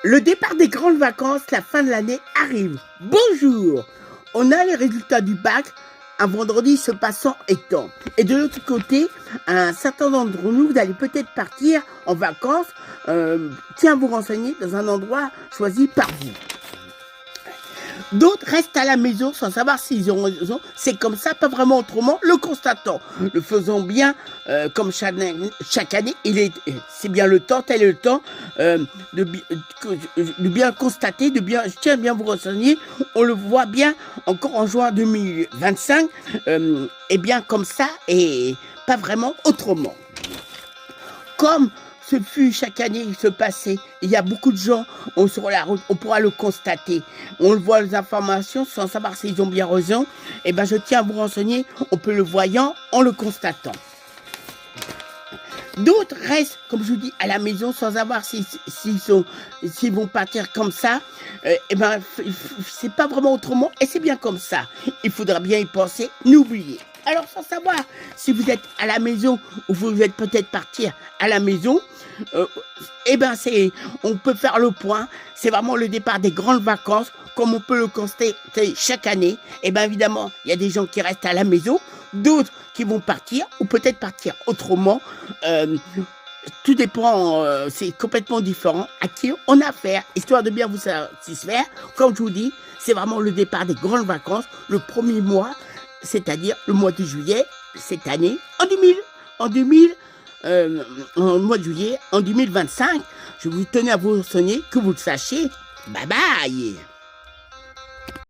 Le départ des grandes vacances, la fin de l'année arrive. Bonjour. On a les résultats du bac, un vendredi se passant étant. Et de l'autre côté, un certain nombre d'entre nous, vous allez peut-être partir en vacances, tiens vous renseigner dans un endroit choisi par vous. D'autres restent à la maison sans savoir s'ils ont raison. C'est comme ça, pas vraiment autrement. Le constatant, le faisant bien, comme chaque année, c'est bien le temps, tel est le temps de bien constater, je tiens bien vous renseigner. On le voit bien encore en juin 2025, et bien comme ça et pas vraiment autrement. Comme ce fut chaque année, il se passait. Il y a beaucoup de gens sur la route, on pourra le constater. On le voit les informations sans savoir s'ils ont bien raison. Et ben je tiens à vous renseigner, on peut le voyant en le constatant. D'autres restent, comme je vous dis, à la maison sans savoir s'ils vont partir comme ça. Et ben c'est pas vraiment autrement et c'est bien comme ça. Il faudra bien y penser, n'oubliez. Alors, sans savoir si vous êtes à la maison ou vous êtes peut-être partir à la maison, on peut faire le point. C'est vraiment le départ des grandes vacances, comme on peut le constater chaque année. Et bien évidemment, il y a des gens qui restent à la maison, d'autres qui vont partir ou peut-être partir autrement. Tout dépend, c'est complètement différent à qui on a affaire, histoire de bien vous satisfaire. Comme je vous dis, c'est vraiment le départ des grandes vacances, le premier mois, c'est-à-dire le mois de juillet, cette année, en mois de juillet, en 2025. Je vous tenais à vous sonner, que vous le sachiez. Bye bye.